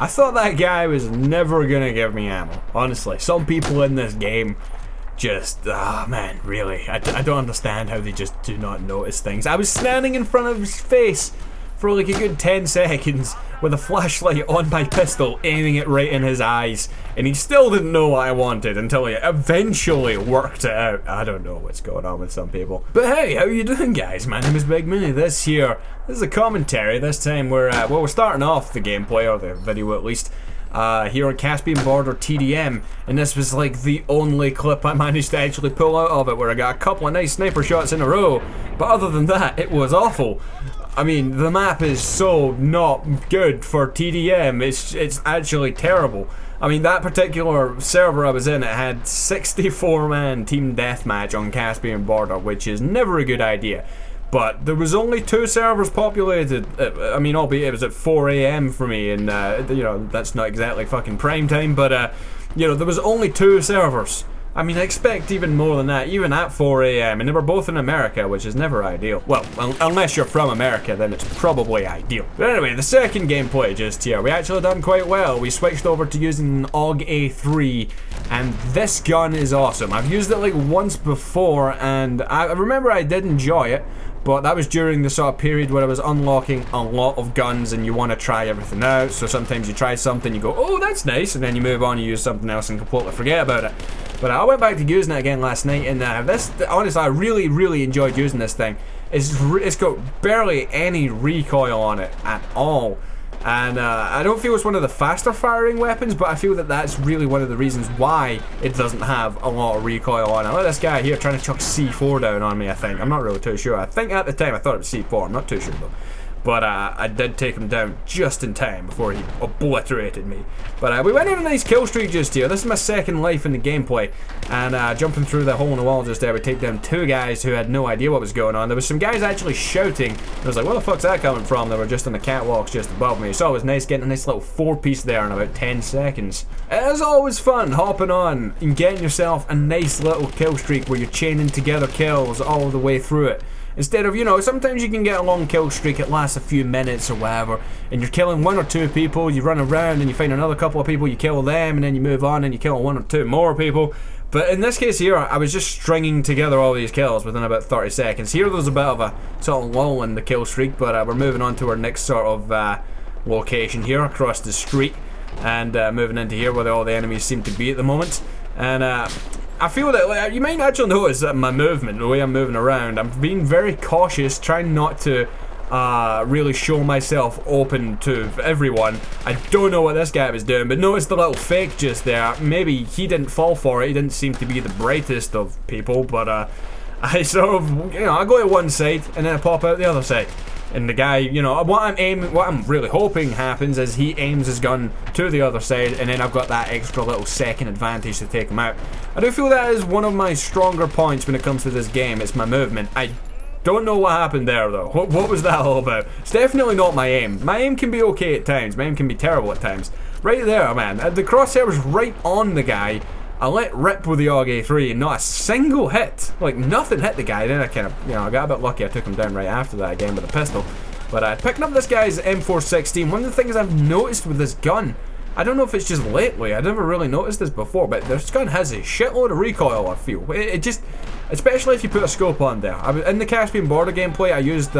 I thought that guy was never gonna give me ammo. Honestly, some people in this game just, man, really, I don't understand how they just do not notice things. I was standing in front of his face for like a good 10 seconds with a flashlight on my pistol, aiming it right in his eyes, and he still didn't know what I wanted until he eventually worked it out. I don't know what's going on with some people. But hey, how you doing, guys? My name is Big Mini. This is a commentary. This time we're starting off the gameplay, or the video at least, here on Caspian Border TDM, and this was like the only clip I managed to actually pull out of it, where I got a couple of nice sniper shots in a row, but other than that, it was awful. I mean, the map is so not good for TDM, it's actually terrible. I mean, that particular server I was in, it had 64-man team deathmatch on Caspian Border, which is never a good idea. But there was only 2 servers populated. I mean, albeit it was at 4 AM for me, and you know, that's not exactly fucking prime time, but you know, there was only 2 servers. I mean, I expect even more than that, even at 4 AM, and they were both in America, which is never ideal. Well, unless you're from America, then it's probably ideal. But anyway, the second gameplay just here, we actually done quite well. We switched over to using an AUG A3, and this gun is awesome. I've used it like once before, and I remember I did enjoy it, but that was during the sort of period where I was unlocking a lot of guns and you want to try everything out. So sometimes you try something, you go, oh, that's nice, and then you move on, you use something else and completely forget about it. But I went back to using it again last night, and honestly, I really enjoyed using this thing. It's got barely any recoil on it at all. And I don't feel it's one of the faster firing weapons, but I feel that that's really one of the reasons why it doesn't have a lot of recoil on it. Look at this guy here trying to chuck C4 down on me, I think. I'm not really too sure. I think at the time I thought it was C4. I'm not too sure though. But I did take him down just in time before he obliterated me. But we went on a nice kill streak just here. This is my second life in the gameplay. And jumping through the hole in the wall just there, we take down 2 guys who had no idea what was going on. There was some guys actually shouting. I was like, where the fuck's that coming from? They were just on the catwalks just above me. So it was nice getting a nice little 4-piece there in about 10 seconds. It is always fun hopping on and getting yourself a nice little kill streak where you're chaining together kills all the way through it. Instead of, you know, sometimes you can get a long kill streak, it lasts a few minutes or whatever, and you're killing 1 or 2 people, you run around and you find another couple of people, you kill them, and then you move on and you kill 1 or 2 more people. But in this case here, I was just stringing together all these kills within about 30 seconds. Here there's a bit of a sort of lull in the kill streak, but we're moving on to our next sort of location here across the street, and moving into here where all the enemies seem to be at the moment. And I feel that, like, you might actually notice that my movement, the way I'm moving around, I'm being very cautious, trying not to really show myself open to everyone. I don't know what this guy was doing, but notice the little fake just there. Maybe he didn't fall for it, he didn't seem to be the brightest of people, but I sort of, you know, I go to one side and then I pop out the other side. And the guy, you know, what I'm really hoping happens is he aims his gun to the other side, and then I've got that extra little second advantage to take him out. I do feel that is one of my stronger points when it comes to this game. It's my movement. I don't know what happened there though. What was that all about? It's definitely not my aim. My aim can be okay at times. My aim can be terrible at times. Right there, man. The crosshair was right on the guy. I let rip with the AUG A3 and not a single hit. Like, nothing hit the guy. Then I kind of, you know, I got a bit lucky. I took him down right after that again with a pistol. But picking up this guy's M416, one of the things I've noticed with this gun, I don't know if it's just lately, I never really noticed this before, but this gun has a shitload of recoil, I feel. It just, especially if you put a scope on there. In the Caspian Border gameplay, I used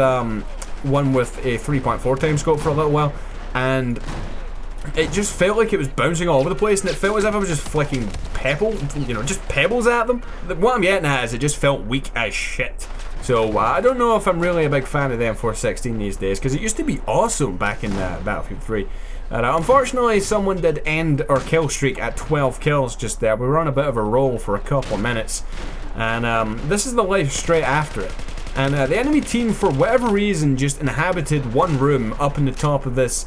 one with a 3.4 times scope for a little while, and it just felt like it was bouncing all over the place, and it felt as if I was just flicking just pebbles at them. What I'm getting at is it just felt weak as shit. So I don't know if I'm really a big fan of the M416 these days, because it used to be awesome back in Battlefield 3. Unfortunately, someone did end our kill streak at 12 kills just there. We were on a bit of a roll for a couple of minutes, and this is the life straight after it. And the enemy team, for whatever reason, just inhabited one room up in the top of this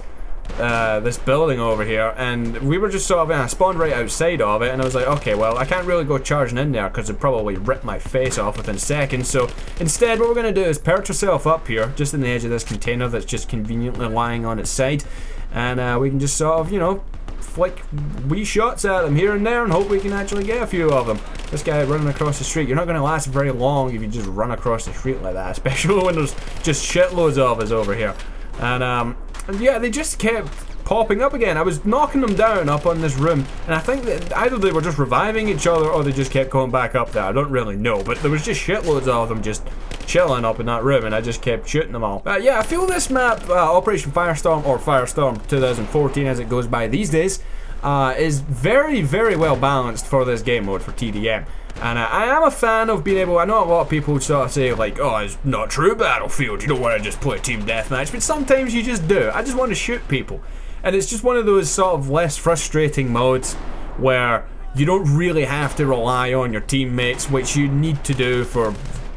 building over here, and we were just sort of, I spawned right outside of it, and I was like, okay, well, I can't really go charging in there because it'd probably rip my face off within seconds. So instead, what we're going to do is perch ourselves up here, just in the edge of this container that's just conveniently lying on its side, and we can just sort of, you know, flick wee shots at them here and there and hope we can actually get a few of them. This guy running across the street, you're not going to last very long if you just run across the street like that, especially when there's just shitloads of us over here. And yeah, they just kept popping up again. I was knocking them down up on this room, and I think that either they were just reviving each other or they just kept going back up there. I don't really know, but there was just shitloads of them just chilling up in that room, and I just kept shooting them all. Yeah, I feel this map, Operation Firestorm, or Firestorm 2014 as it goes by these days, is very, very well balanced for this game mode for TDM. And I am a fan of being able, I know a lot of people sort of say like, oh, it's not true Battlefield, you don't want to just play team deathmatch, but sometimes you just do. I just want to shoot people. And it's just one of those sort of less frustrating modes where you don't really have to rely on your teammates, which you need to do for,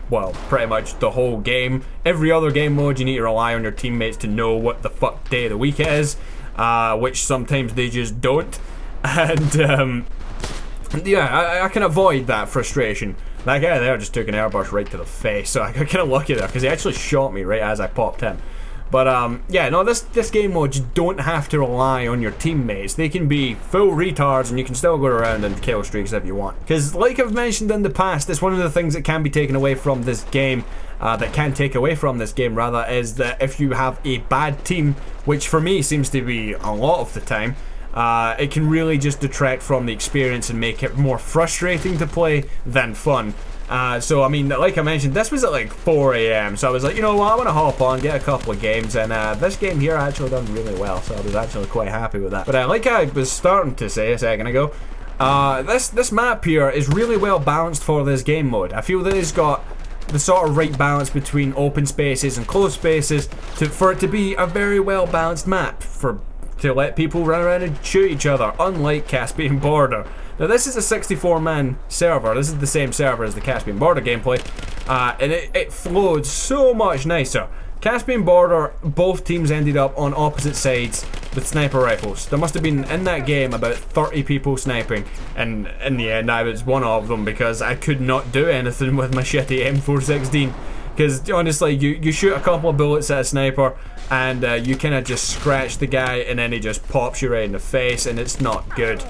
well, pretty much the whole game. Every other game mode you need to rely on your teammates to know what the fuck day of the week it is, which sometimes they just don't. And yeah, I can avoid that frustration. That guy there just took an airburst right to the face, so I got kind of lucky there because he actually shot me right as I popped him. But yeah, no, this game mode, you don't have to rely on your teammates. They can be full retards and you can still go around and kill streaks if you want. Because like I've mentioned in the past, it's one of the things that can be taken away from this game, is that if you have a bad team, which for me seems to be a lot of the time, it can really just detract from the experience and make it more frustrating to play than fun. So I mean, like I mentioned, this was at like 4 AM, so I was like, you know what, I want to hop on, get a couple of games, and this game here I actually done really well, so I was actually quite happy with that. But like I was starting to say a second ago, this map here is really well balanced for this game mode. I feel that it's got the sort of right balance between open spaces and closed spaces for it to be a very well balanced map to let people run around and shoot each other, unlike Caspian Border. Now this is a 64-man server, this is the same server as the Caspian Border gameplay, and it flowed so much nicer. Caspian Border, both teams ended up on opposite sides with sniper rifles. There must have been in that game about 30 people sniping, and in the end I was one of them because I could not do anything with my shitty M416. Because honestly, you shoot a couple of bullets at a sniper and you kind of just scratch the guy and then he just pops you right in the face and it's not good.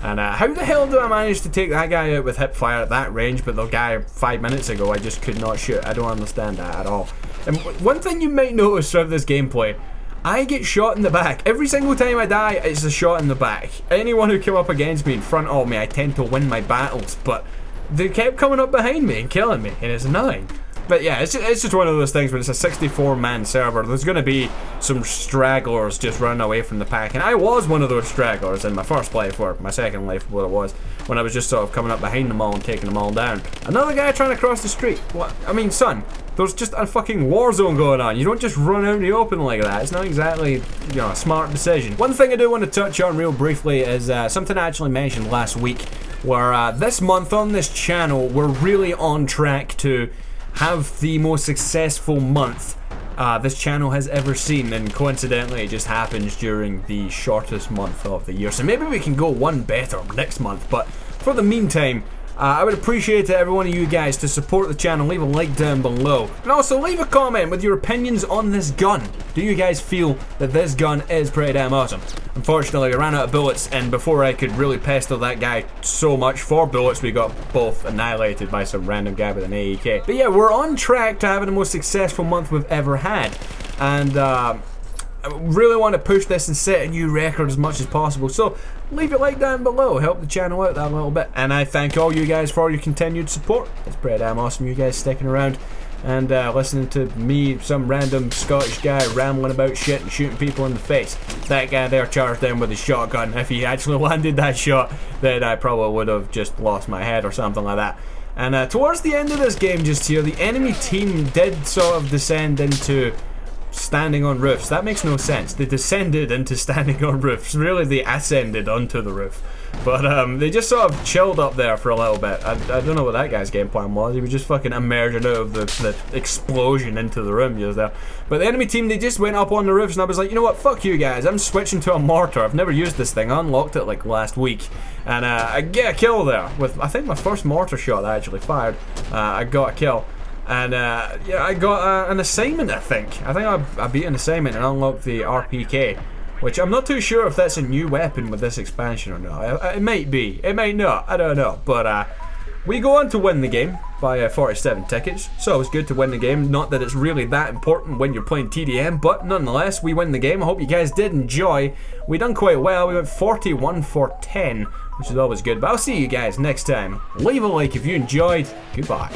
And how the hell do I manage to take that guy out with hip fire at that range, but the guy 5 minutes ago I just could not shoot? I don't understand that at all. And one thing you might notice throughout this gameplay, I get shot in the back. Every single time I die, it's a shot in the back. Anyone who came up against me in front of me, I tend to win my battles, but they kept coming up behind me and killing me, and it's annoying. But yeah, it's just one of those things when it's a 64-man server, there's going to be some stragglers just running away from the pack. And I was one of those stragglers in my first life, or my second life, what it was, when I was just sort of coming up behind them all and taking them all down. Another guy trying to cross the street. What? I mean, son, there's just a fucking war zone going on. You don't just run out in the open like that. It's not exactly, you know, a smart decision. One thing I do want to touch on real briefly is something I actually mentioned last week, where this month on this channel, we're really on track to have the most successful month this channel has ever seen, and coincidentally it just happens during the shortest month of the year, so maybe we can go one better next month. But for the meantime, I would appreciate every one of you guys to support the channel. Leave a like down below, and also leave a comment with your opinions on this gun. Do you guys feel that this gun is pretty damn awesome? Unfortunately, I ran out of bullets, and before I could really pester that guy so much for bullets, we got both annihilated by some random guy with an AEK. But yeah, we're on track to having the most successful month we've ever had, and I really want to push this and set a new record as much as possible. So leave a like down below, help the channel out that little bit. And I thank all you guys for your continued support. It's pretty damn awesome, you guys sticking around and listening to me, some random Scottish guy, rambling about shit and shooting people in the face. That guy there charged down with his shotgun. If he actually landed that shot, then I probably would have just lost my head or something like that. And towards the end of this game just here, the enemy team did sort of descend into standing on roofs. That makes no sense. They descended into standing on roofs. Really, they ascended onto the roof. But they just sort of chilled up there for a little bit. I don't know what that guy's game plan was. He was just fucking emerging out of the explosion into the room just there. But the enemy team, they just went up on the roofs, and I was like, you know what, fuck you guys. I'm switching to a mortar. I've never used this thing. I unlocked it like last week. And I get a kill there with, I think, my first mortar shot I actually fired. I got a kill. And yeah, I got an assignment, I think. I beat an assignment and unlocked the RPK, which I'm not too sure if that's a new weapon with this expansion or not. It might be. It might not. I don't know. But we go on to win the game by 47 tickets, so it was good to win the game. Not that it's really that important when you're playing TDM, but nonetheless, we win the game. I hope you guys did enjoy. We done quite well. We went 41 for 10, which is always good. But I'll see you guys next time. Leave a like if you enjoyed. Goodbye.